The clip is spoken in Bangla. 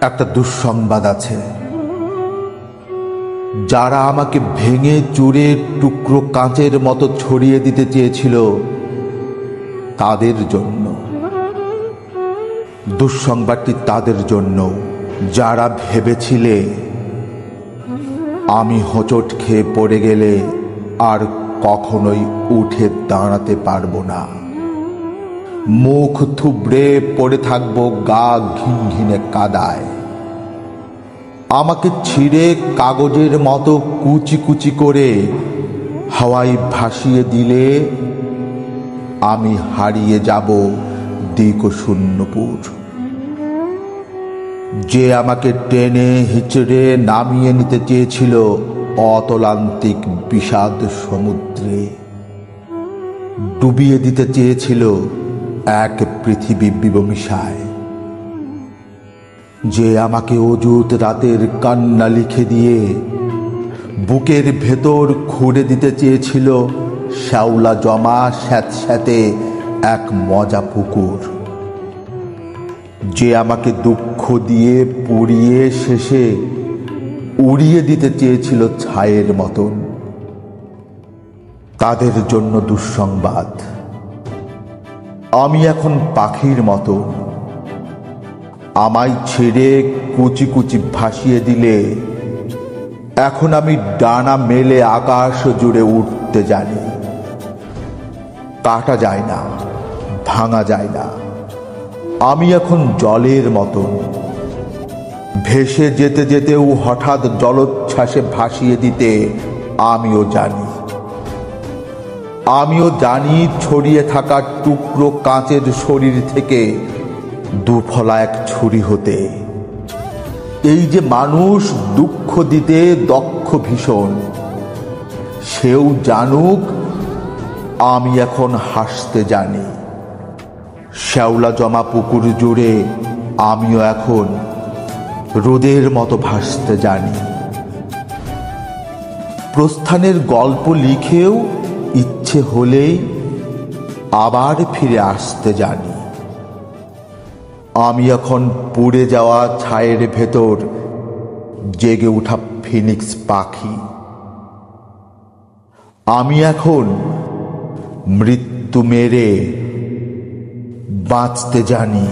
একটা দুঃসংবাদ আছে। যারা আমাকে ভেঙে চুরে টুকরো কাঁচের মতো ছড়িয়ে দিতে চেয়েছিল তাদের জন্য। দুঃসংবাদটি তাদের জন্য যারা ভেবেছিলে আমি হোঁচট খেয়ে পড়ে গেলে আর কখনোই উঠে দাঁড়াতে পারবো না, মুখ থুবড়ে পড়ে থাকবো গা ঘিনঘিনে কাদায়। আমাকে ছিঁড়ে কাগজের মতো কুচি কুচি করে হাওয়ায় ভাসিয়ে দিলে আমি হারিয়ে যাব দিকশূন্যপুর। যে আমাকে টেনে হিচড়ে নামিয়ে নিতে চেয়েছিল অতলান্তিক বিষাদ সমুদ্রে, ডুবিয়ে দিতে চেয়েছিল এক পৃথিবী বিবমিশায়, যে আমাকে অযুত রাতের কান্না লিখে দিয়ে বুকের ভেতর খুঁড়ে দিতে চেয়েছিল শ্যাওলা জমা স্যাঁতস্যাঁতে এক মজা পুকুর, যে আমাকে দুঃখ দিয়ে পুড়িয়ে শেষে উড়িয়ে দিতে চেয়েছিল ছায়ের মতন, তাদের জন্য দুঃসংবাদ। আমি এখন পাখির মতো, আমায় ছেড়ে কুচি কুচি ভাসিয়ে দিলে এখন আমি ডানা মেলে আকাশ জুড়ে উঠতে জানি। কাটা যায় না, ভাঙা যায় না। আমি এখন জলের মতন, ভেসে যেতে যেতেও হঠাৎ জলোচ্ছ্বাসে ভাসিয়ে দিতে আমিও জানি। আমিও জানি ছড়িয়ে থাকা টুকরো কাঁচের শরীর থেকে দুফলা এক ছুরি হতে। এই যে মানুষ দুঃখ দিতে দক্ষ ভীষণ, সেও জানুক আমি এখন হাসতে জানি। শ্যাওলা জমা পুকুর জুড়ে আমিও এখন রোদের মতো ভাসতে জানি। প্রস্থানের গল্প লিখেও ইচ্ছে হলেই আবার ফিরে আসতে জানি। আমি এখন পুড়ে যাওয়া ছায়ের ভেতর জেগে ওঠা ফিনিক্স পাখি। আমি এখন মৃত্যু মেরে বাঁচতে জানি।